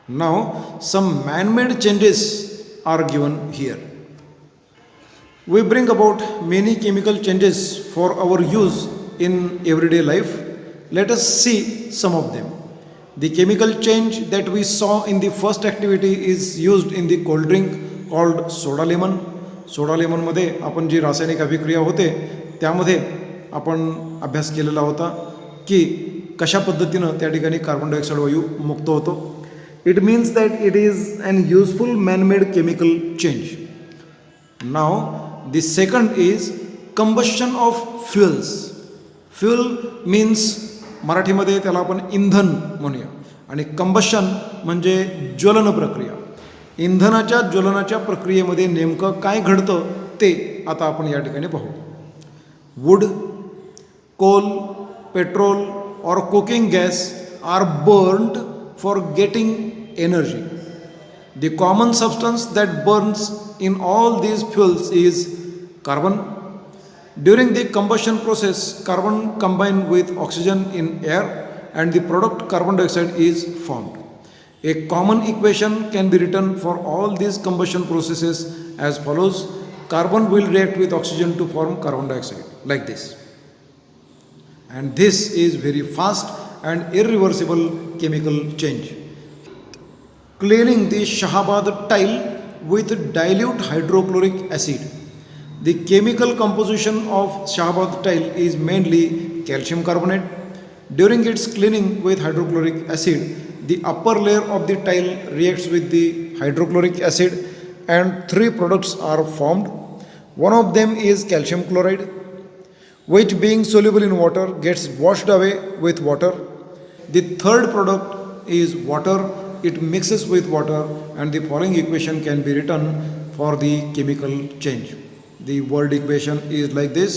Now, some man-made changes are given here. We bring about many chemical changes for our use in everyday life. Let us see some of them. The chemical change that we saw in the first activity is used in the cold drink called soda lemon. Soda लेमनमध्ये आपण जी रासायनिक अभिक्रिया होते त्यामध्ये आपण अभ्यास केलेला होता की कशा पद्धतीनं त्या ठिकाणी कार्बन डायऑक्साईड वायू मुक्त होतो. It means that it is an useful manmade chemical change. Now the second is combustion of fuels. Fuel means मराठीमध्ये त्याला आपण इंधन म्हणूया आणि कंबशन म्हणजे ज्वलन प्रक्रिया. इंधनाच्या ज्वलनाच्या प्रक्रियेमध्ये नेमकं काय घडतं ते आता आपण या ठिकाणी पाहू. वूड, कोल, पेट्रोल और cooking gas are burned for getting energy. The common substance that burns in all these fuels is carbon. During the combustion process, carbon combine with oxygen in air and the product carbon dioxide is formed. A common equation can be written for all these combustion processes as follows. Carbon will react with oxygen to form carbon dioxide like this. And this is very fast and irreversible chemical change. Cleaning the Shahabad tile with dilute hydrochloric acid. The chemical composition of Shahabad tile is mainly calcium carbonate. During its cleaning with hydrochloric acid, the upper layer of the tile reacts with the hydrochloric acid and three products are formed. One of them is calcium chloride, which being soluble in water gets washed away with water. The third product is water. It mixes with water and the following equation can be written for the chemical change. The word equation is like this.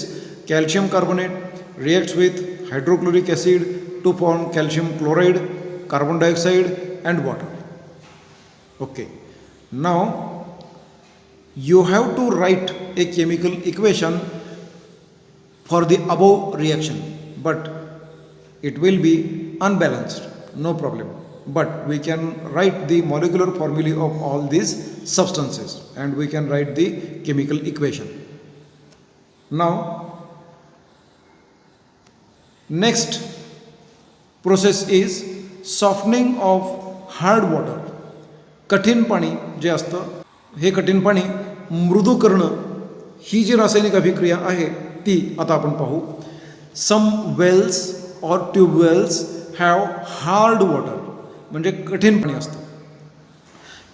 Calcium carbonate reacts with hydrochloric acid to form calcium chloride, carbon dioxide and water. Okay. Now you have to write a chemical equation for the above reaction, but it will be unbalanced. No problem. But we can write the molecular formulae of all these substances and we can write the chemical equation. Now, next process is softening of hard water. कठीण पाणी जे असतं हे कठीण पाणी मृदू करणं ही जी रासायनिक अभिक्रिया आहे ती आता आपण पाहू. सम वेल्स और ट्यूबवेल्स हॅव हार्ड वॉटर म्हणजे कठीण पाणी असतं.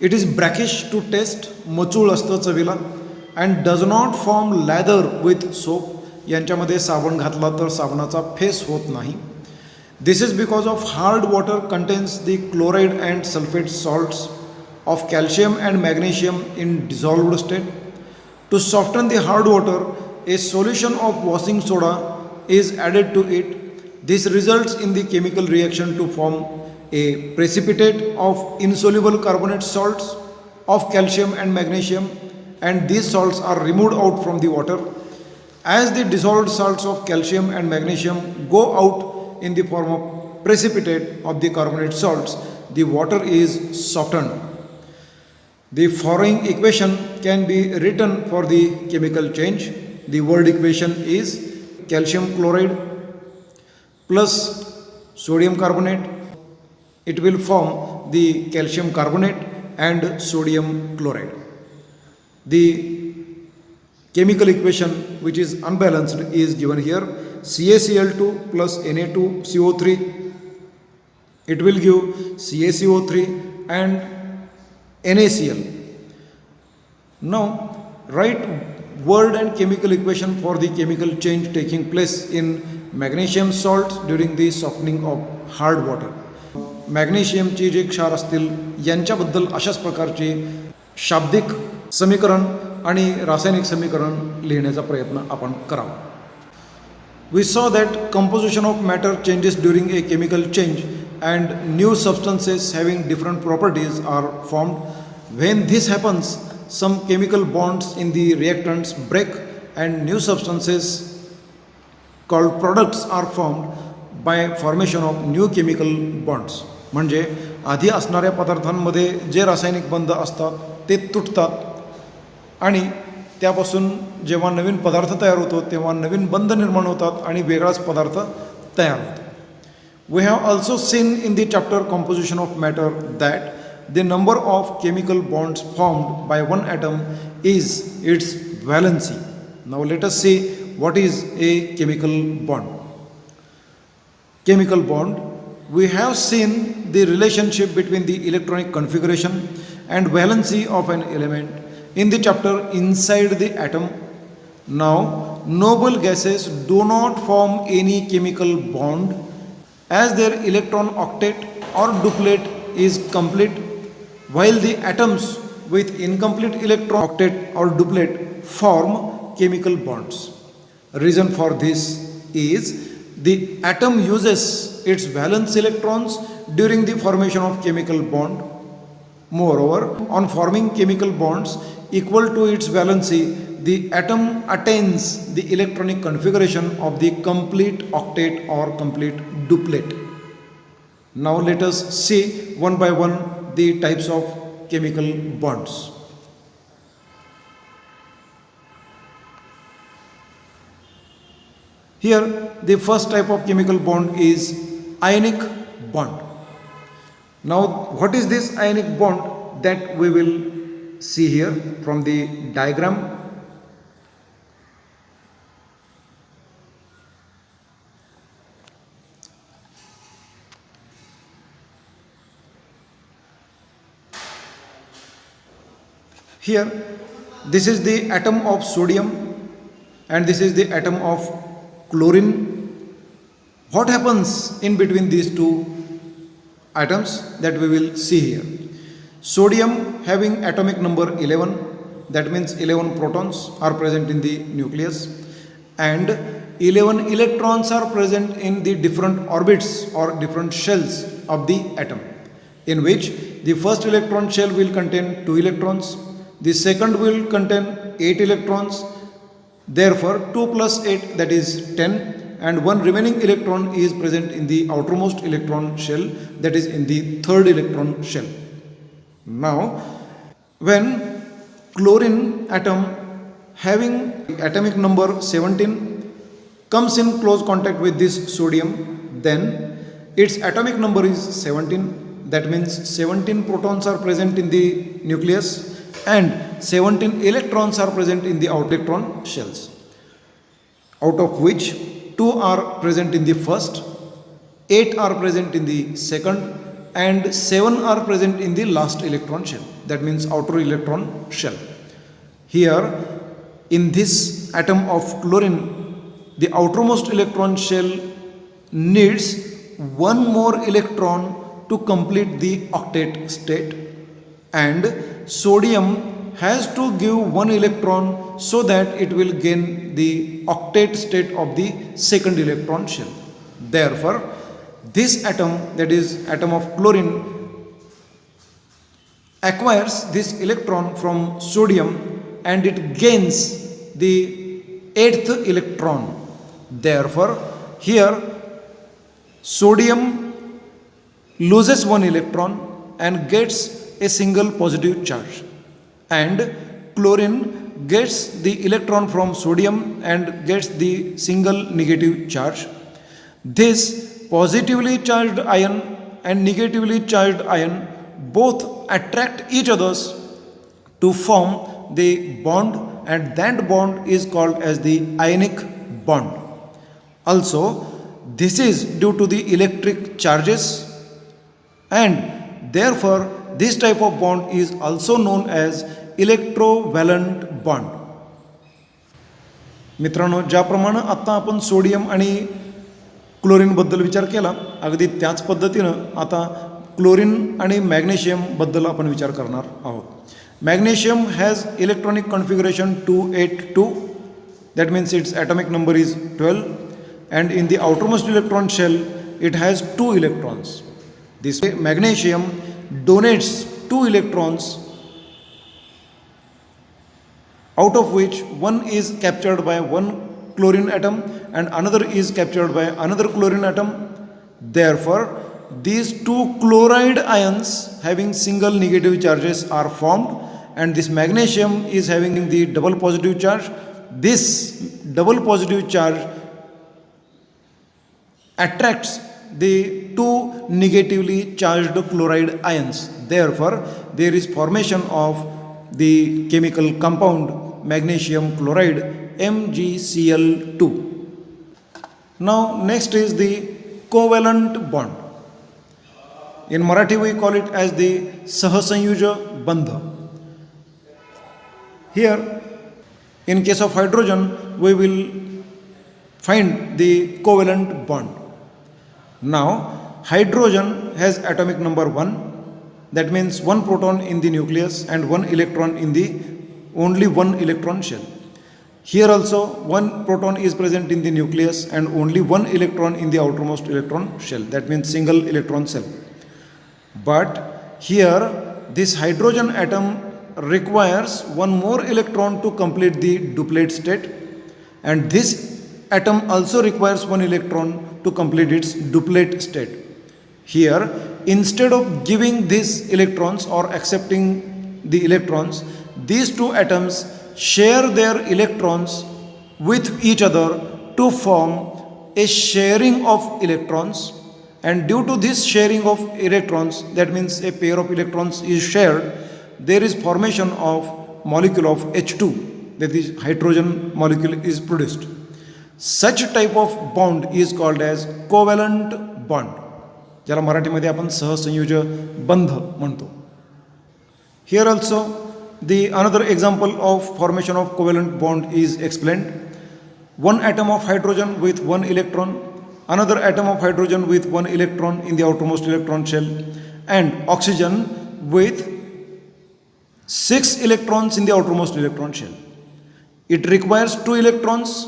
It is brackish to taste, मचूळ असतं चवीला. And does not form lather with soap. यांच्यामध्ये साबण घातला तर साबणाचा फेस होत नाही. This is because of hard water contains the chloride and sulphate salts of calcium and magnesium in dissolved state. To soften the hard water a solution of washing soda is added to it. This results in the chemical reaction to form a precipitate of insoluble carbonate salts of calcium and magnesium, and these salts are removed out from the water. As the dissolved salts of calcium and magnesium go out in the form of precipitate of the carbonate salts, the water is softened. The following equation can be written for the chemical change. The word equation is calcium chloride plus sodium carbonate. It will form the calcium carbonate and sodium chloride. The chemical equation which is unbalanced is given here. CaCl2 plus Na2CO3. It will give CaCO3 and NaCl. Now write word and chemical equation for the chemical change taking place in magnesium salts during the softening of hard water. मॅग्नेशियमची जे क्षार असतील यांच्याबद्दल अशाच प्रकारचे शाब्दिक समीकरण आणि रासायनिक समीकरण लिहिण्याचा प्रयत्न आपण करावा. We saw that composition of matter changes during a chemical change and new substances having different properties are formed. When this happens, some chemical bonds in the reactants break and new substances called products are formed by formation of new chemical bonds. म्हणजे आधी असणाऱ्या पदार्थांमध्ये जे रासायनिक बंध असतात ते तुटतात आणि त्यापासून जेव्हा नवीन पदार्थ तयार होतो तेव्हा नवीन बंध निर्माण होतात आणि वेगळाच पदार्थ तयार होतो. We have also seen in the chapter composition of matter that the number of chemical bonds formed by one atom is its valency. Now let us see what is a chemical bond. Chemical bond, we have seen the relationship between the electronic configuration and valency of an element in the chapter inside the atom. Now noble gases do not form any chemical bond as their electron octet or duplet is complete, while the atoms with incomplete electron octet or duplet form chemical bonds. Reason for this is the atom uses its valence electrons during the formation of chemical bond. Moreover, on forming chemical bonds equal to its valency, the atom attains the electronic configuration of the complete octet or complete duplet. Now let us see one by one the types of chemical bonds. Here the first type of chemical bond is ionic bond. Now what is this ionic bond that we will see here from the diagram. Here this is the atom of sodium and this is the atom of chlorine. What happens in between these two atoms that we will see here. Sodium having atomic number 11, that means 11 protons are present in the nucleus and 11 electrons are present in the different orbits or different shells of the atom, in which the first electron shell will contain 2 electrons, the second will contain 8 electrons, therefore 2 plus 8 that is 10, and one remaining electron is present in the outermost electron shell, that is in the third electron shell. Now when chlorine atom having atomic number 17 comes in close contact with this sodium, then its atomic number is 17, that means 17 protons are present in the nucleus and 17 electrons are present in the outer electron shells, out of which 2 are present in the first, 8 are present in the second, and 7 are present in the last electron shell, that means outer electron shell. Here in this atom of chlorine, the outermost electron shell needs one more electron to complete the octet state, and sodium has to give one electron so that it will gain the octet state of the second electron shell. Therefore, this atom, that is atom of chlorine, acquires this electron from sodium and it gains the 8th electron. Therefore, here sodium loses one electron and gets a single positive charge, and chlorine gets the electron from sodium and gets the single negative charge. This positively charged ion and negatively charged ion both attract each others to form the bond, and that bond is called as the ionic bond. Also, this is due to the electric charges, and therefore this type of bond is also known as electrovalent bond. मित्रांनो, ज्याप्रमाणे आता आपण sodium आणि क्लोरीनबद्दल विचार केला, अगदी त्याच पद्धतीनं आता क्लोरीन आणि मॅग्नेशियमबद्दल आपण विचार करणार आहोत. Magnesium has electronic configuration 282, that means its atomic number is 12, and in the outermost electron shell it has 2 electrons. This way magnesium donates 2 electrons, out of which one is captured by one chlorine atom and another is captured by another chlorine atom. Therefore, these two chloride ions having single negative charges are formed, and this magnesium is having the double positive charge. This double positive charge attracts the two negatively charged chloride ions. Therefore, there is formation of the chemical compound magnesium chloride MgCl2. Now next is the covalent bond. In Marathi we call it as the Sahasanyuja Bandha. Here, in case of hydrogen, we will find the covalent bond. Now, hydrogen has atomic number 1, that means one proton in the nucleus and one electron in the only one electron shell. Here also one proton is present in the nucleus and only one electron in the outermost electron shell, that means single electron cell. But here this hydrogen atom requires one more electron to complete the duplet state, and this atom also requires one electron to complete its duplet state. Here, instead of giving these electrons or accepting the electrons, these two atoms share their electrons with each other to form a sharing of electrons, and due to this sharing of electrons, that means a pair of electrons is shared, there is formation of molecule of H2, that is hydrogen molecule is produced. Such type of bond is called as covalent bond, ज्याला मराठीमध्ये आपण सहसंयोज बंध म्हणतो. Here also the another example of formation of covalent bond is explained. One atom of hydrogen with one electron, another atom of hydrogen with one electron in the outermost electron shell, and oxygen with 6 electrons in the outermost electron shell. It requires 2 electrons,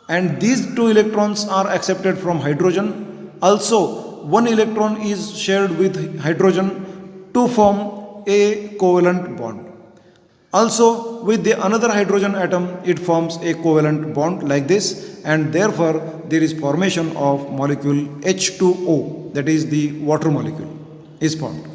and these 2 electrons are accepted from hydrogen. Also, one electron is shared with hydrogen to form a covalent bond. Also, with the another hydrogen atom, it forms a covalent bond like this, and therefore there is formation of molecule H2O, that is the water molecule is formed.